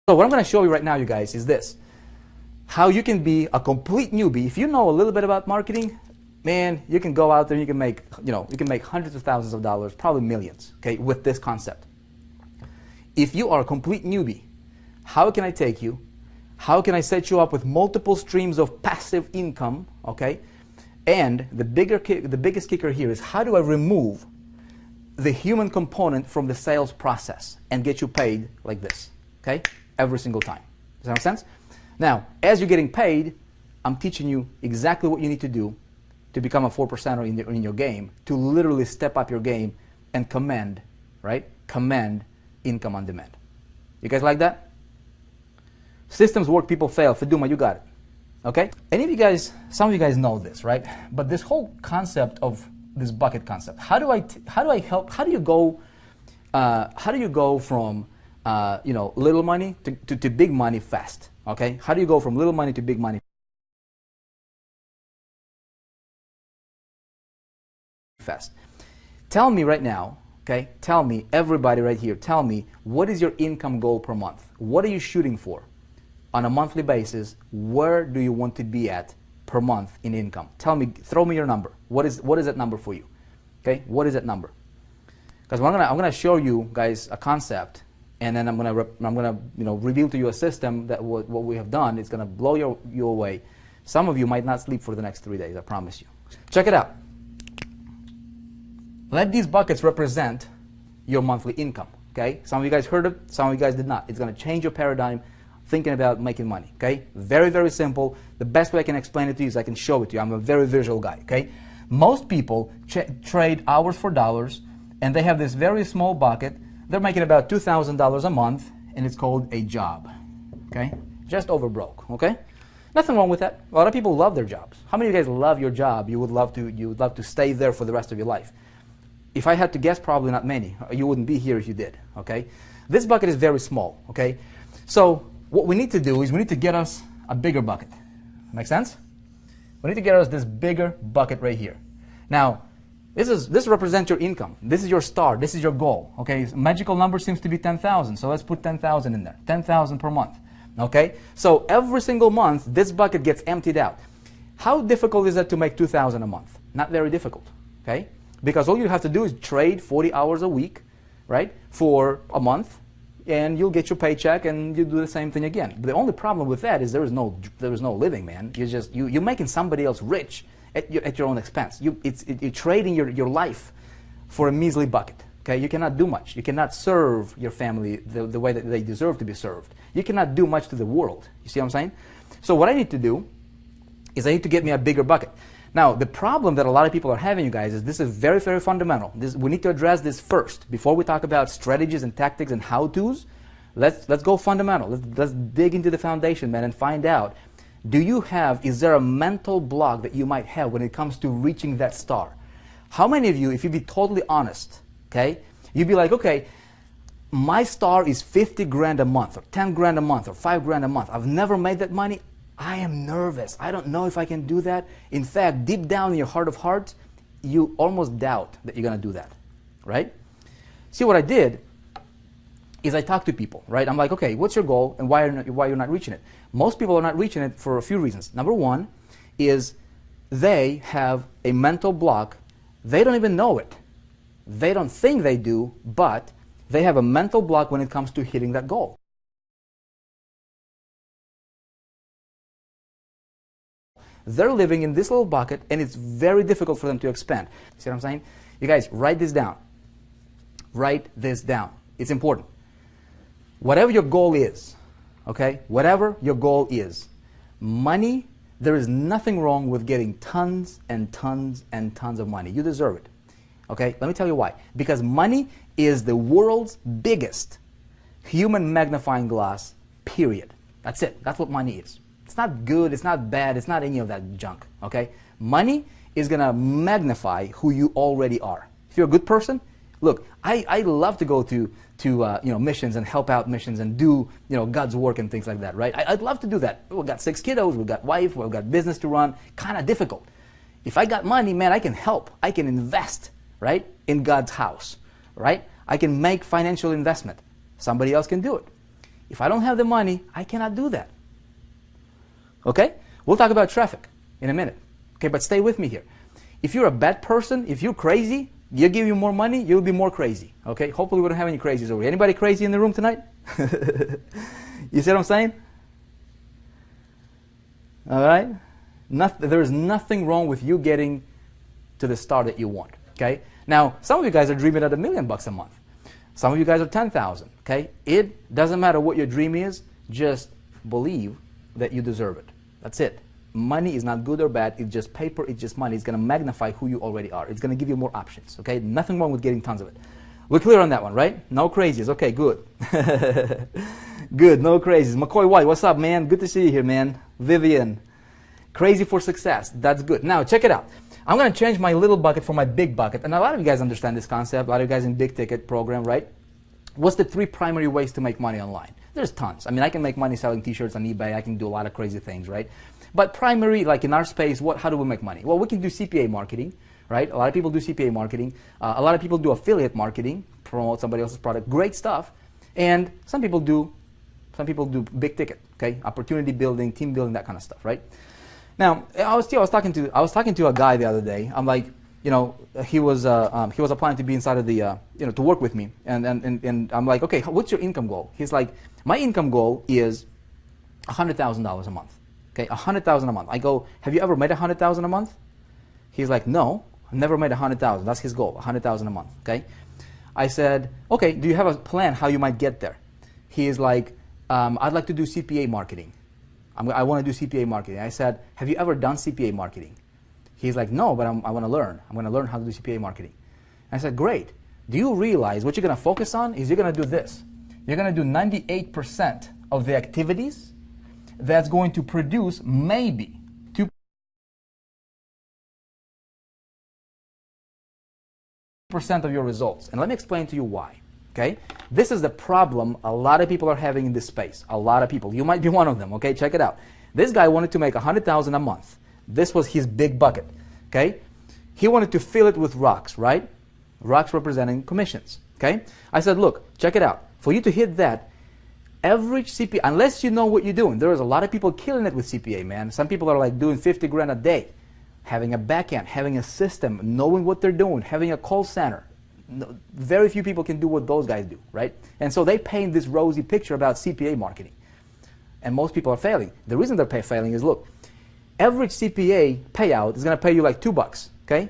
So what I'm going to show you right now, you guys, is this. How you can be a complete newbie. If you know a little bit about marketing, man, you can go out there and you can make, you can make hundreds of thousands of dollars, probably millions, okay, with this concept. If you are a complete newbie, how can I take you? How can I set you up with multiple streams of passive income, okay? And the biggest kicker here is, how do I remove the human component from the sales process and get you paid like this, okay? Every single time. Does that make sense? Now, as you're getting paid, I'm teaching you exactly what you need to do to become a 4%er in your game, to literally step up your game and command, right? Command income on demand. You guys like that? Systems work, people fail. Feduma, you got it. Okay? Any of you guys, some of you guys know this, right? But this whole concept of this bucket concept, how do you go from little money to big money fast? Okay? How do you go from little money to big money fast? Tell me right now, okay? Tell me, everybody right here, tell me, what is your income goal per month? What are you shooting for? On a monthly basis, where do you want to be at per month in income? Tell me, throw me your number. What is that number for you? Okay? What is that number? Because I'm gonna show you guys a concept, and then I'm gonna reveal to you a system that what we have done is gonna blow you away. Some of you might not sleep for the next 3 days, I promise you. Check it out. Let these buckets represent your monthly income. Okay? Some of you guys heard it, some of you guys did not. It's gonna change your paradigm thinking about making money. Okay? Very, very simple. The best way I can explain it to you is I can show it to you. I'm a very visual guy. Okay? Most people trade hours for dollars, and they have this very small bucket. They're making about $2,000 a month, and it's called a job. Okay? Just over broke. Okay? Nothing wrong with that. A lot of people love their jobs. How many of you guys love your job? You would love to stay there for the rest of your life. If I had to guess, probably not many. You wouldn't be here if you did. Okay? This bucket is very small. Okay? So what we need to do is we need to get us a bigger bucket. Make sense? We need to get us this bigger bucket right here. Now, this represents your income. This is your star. This is your goal. Okay? Magical number seems to be 10,000. So let's put 10,000 in there. 10,000 per month. Okay? So every single month, this bucket gets emptied out. How difficult is that to make 2,000 a month? Not very difficult. Okay? Because all you have to do is trade 40 hours a week, right, for a month, and you'll get your paycheck, and you do the same thing again. But the only problem with that is there is no living, man. You're making somebody else rich at your own expense. You're trading your life for a measly bucket. Okay, you cannot do much. You cannot serve your family the way that they deserve to be served. You cannot do much to the world. You see what I'm saying? So what I need to do is I need to get me a bigger bucket. Now, the problem that a lot of people are having, you guys, is this is very, very fundamental. We need to address this first. Before we talk about strategies and tactics and how-tos, let's go fundamental. Let's dig into the foundation, man, and find out, is there a mental block that you might have when it comes to reaching that star? How many of you, if you'd be totally honest, okay, you'd be like, okay, my star is 50 grand a month, or 10 grand a month, or 5 grand a month. I've never made that money. I am nervous. I don't know if I can do that. In fact, deep down in your heart of hearts, you almost doubt that you're going to do that, right? See, what I did is I talked to people, right? I'm like, okay, what's your goal and why you're not reaching it? Most people are not reaching it for a few reasons. Number one is they have a mental block. They don't even know it. They don't think they do, but they have a mental block when it comes to hitting that goal. They're living in this little bucket, and it's very difficult for them to expand. See what I'm saying? You guys, write this down. Write this down. It's important. Whatever your goal is, okay? Whatever your goal is, money, there is nothing wrong with getting tons and tons and tons of money. You deserve it. Okay? Let me tell you why. Because money is the world's biggest human magnifying glass, period. That's it. That's what money is. It's not good, it's not bad, it's not any of that junk, okay? Money is going to magnify who you already are. If you're a good person, look, I love to go to missions and help out missions and do God's work and things like that, right? I'd love to do that. We've got 6 kiddos, we've got wife, we've got business to run, kind of difficult. If I got money, man, I can help, I can invest, right, in God's house, right? I can make financial investment. Somebody else can do it. If I don't have the money, I cannot do that. Okay? We'll talk about traffic in a minute. Okay, but stay with me here. If you're a bad person, if you're crazy, you give you more money, you'll be more crazy. Okay? Hopefully we don't have any crazies over here. Anybody crazy in the room tonight? You see what I'm saying? All right? There is nothing wrong with you getting to the star that you want. Okay? Now, some of you guys are dreaming at $1 million a month. Some of you guys are 10,000. Okay? It doesn't matter what your dream is. Just believe that you deserve it. That's it. Money is not good or bad. It's just paper. It's just money. It's going to magnify who you already are. It's going to give you more options. Okay? Nothing wrong with getting tons of it. We're clear on that one, right? No crazies. Okay, good. Good. No crazies. McCoy White, what's up, man? Good to see you here, man. Vivian. Crazy for success. That's good. Now, check it out. I'm going to change my little bucket for my big bucket. And a lot of you guys understand this concept. A lot of you guys in big ticket program, right? What's the 3 primary ways to make money online? There's tons. I mean, I can make money selling t-shirts on eBay. I can do a lot of crazy things, right? But primary, like in our space, how do we make money? Well, we can do CPA marketing, right? A lot of people do CPA marketing. A lot of people do affiliate marketing, promote somebody else's product. Great stuff. And some people do big ticket, okay? Opportunity building, team building, that kind of stuff, right? Now, I was talking to a guy the other day. I'm like, you know, he was applying to be inside of the, to work with me. And I'm like, okay, what's your income goal? He's like, my income goal is $100,000 a month. Okay, $100,000 a month. I go, have you ever made $100,000 a month? He's like, no, I've never made $100,000. That's his goal, $100,000 a month. Okay. I said, okay, do you have a plan how you might get there? He is like, I'd like to do CPA marketing. I want to do CPA marketing. I said, have you ever done CPA marketing? He's like, no, but I want to learn. I'm going to learn how to do CPA marketing. I said, great. Do you realize what you're going to focus on is you're going to do this. You're going to do 98% of the activities that's going to produce maybe 2% of your results. And let me explain to you why. Okay? This is the problem a lot of people are having in this space. A lot of people. You might be one of them. Okay? Check it out. This guy wanted to make $100,000 a month. This was his big bucket. Okay? He wanted to fill it with rocks, right? Rocks representing commissions. Okay? I said, look, check it out. For you to hit that, average CPA, unless you know what you're doing, there is a lot of people killing it with CPA, man. Some people are like doing 50 grand a day, having a back end, having a system, knowing what they're doing, having a call center. Very few people can do what those guys do, right? And so they paint this rosy picture about CPA marketing. And most people are failing. The reason they're failing is, look, average CPA payout is going to pay you like $2, okay,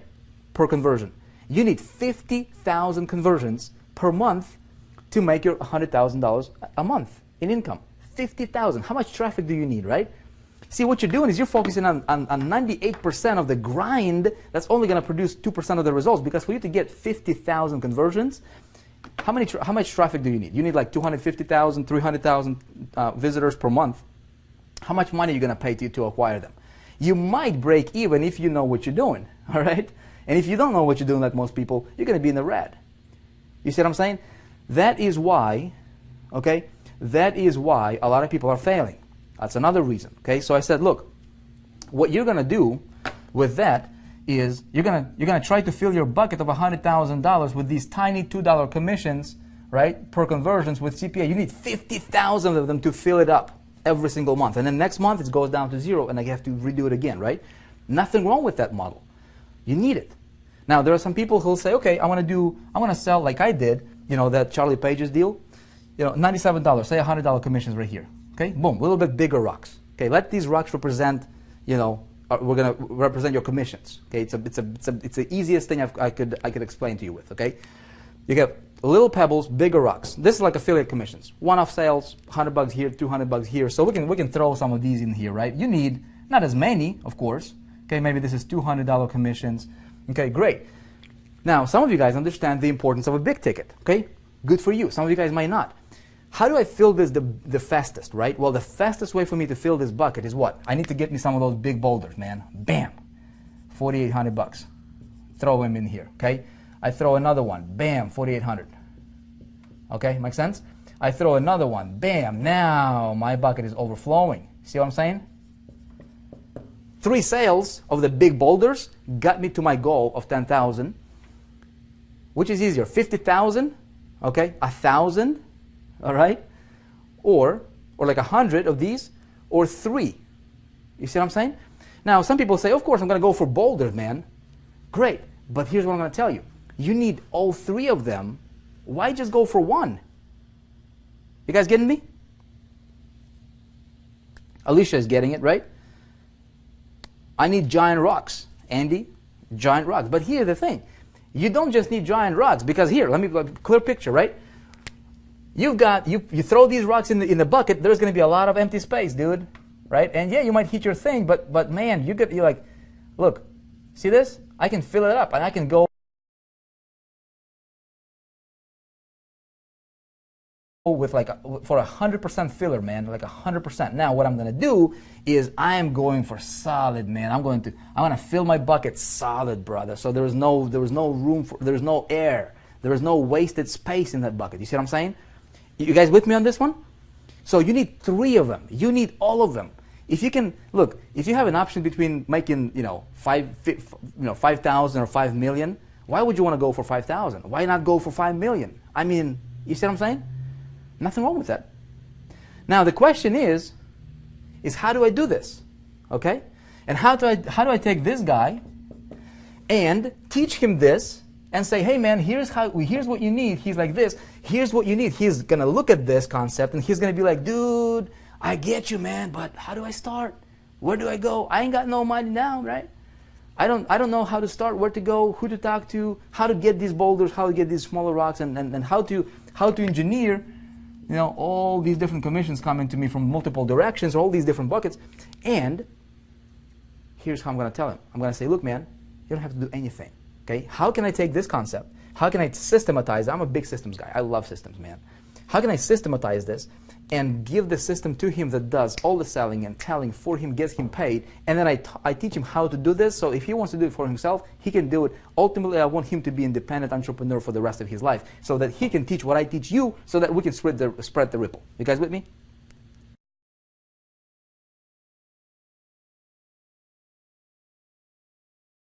per conversion. You need 50,000 conversions per month to make your $100,000 a month in income. 50,000. How much traffic do you need, right? See, what you're doing is you're focusing on 98% of the grind that's only going to produce 2% of the results, because for you to get 50,000 conversions, how much traffic do you need? You need like 250,000, 300,000 visitors per month. How much money are you going to pay to acquire them? You might break even if you know what you're doing, all right? And if you don't know what you're doing, like most people, you're going to be in the red. You see what I'm saying? That is why, okay, that is why a lot of people are failing. That's another reason, okay? So I said, look, what you're going to do with that is you're gonna try to fill your bucket of $100,000 with these tiny $2 commissions, right, per conversions with CPA. You need 50,000 of them to fill it up every single month. And then next month it goes down to 0 and I have to redo it again, right? Nothing wrong with that model. You need it. Now, there are some people who'll say, okay, I want to sell like I did, you know, that Charlie Page's deal, you know, $97, say $100 commissions right here. Okay, boom, a little bit bigger rocks. Okay, let these rocks represent, you know, we're gonna represent your commissions. Okay, it's the easiest thing I could explain to you with. Okay, you get little pebbles, bigger rocks. This is like affiliate commissions. One-off sales, $100 here, $200 here. So we can throw some of these in here, right? You need not as many, of course. Okay, maybe this is $200 commissions. Okay, great. Now, some of you guys understand the importance of a big ticket. Okay, good for you. Some of you guys might not. How do I fill this the fastest, right? Well, the fastest way for me to fill this bucket is what? I need to get me some of those big boulders, man. Bam, $4,800. Throw them in here, okay? I throw another one, bam, $4,800. Okay, make sense? I throw another one, bam, now my bucket is overflowing. See what I'm saying? 3 sales of the big boulders got me to my goal of 10,000. Which is easier, 50,000, okay, 1,000, all right, or like 100 of these, or 3. You see what I'm saying? Now, some people say, of course, I'm going to go for boulders, man. Great. But here's what I'm going to tell you. You need all 3 of them. Why just go for 1? You guys getting me? Alicia is getting it, right? I need giant rocks. Andy, giant rocks. But here's the thing. You don't just need giant rocks, because here, let me clear picture, right? You've got, you throw these rocks in the bucket, there's going to be a lot of empty space, dude. Right? And yeah, you might hit your thing, but man, you're like, look, see this? I can fill it up, and I can go with like for 100% filler, man, like 100%. Now, what I'm gonna do is I am going for solid, man. I'm gonna fill my bucket solid, brother. So there was no room for, there's no air, there is no wasted space in that bucket. You see what I'm saying? You guys with me on this one? So you need 3 of them. You need all of them. If you can, look, if you have an option between making, 5,000 or 5 million, why would you want to go for 5,000? Why not go for 5 million? I mean, you see what I'm saying? Nothing wrong with that. Now the question is how do I do this? Okay? And how do I take this guy and teach him this and say, hey man, here's what you need. He's like this. Here's what you need. He's gonna look at this concept and he's gonna be like, dude, I get you, man, but how do I start? Where do I go? I ain't got no money now, right? I don't know how to start, where to go, who to talk to, how to get these boulders, how to get these smaller rocks, and how to engineer, all these different commissions coming to me from multiple directions, all these different buckets. And here's how I'm going to tell him. I'm going to say, look, man, you don't have to do anything. Okay? How can I take this concept? How can I systematize it? I'm a big systems guy. I love systems, man. How can I systematize this and give the system to him that does all the selling and telling for him, gets him paid, and then I teach him how to do this, so if he wants to do it for himself, he can do it. Ultimately, I want him to be an independent entrepreneur for the rest of his life, so that he can teach what I teach you, so that we can spread the ripple. You guys with me?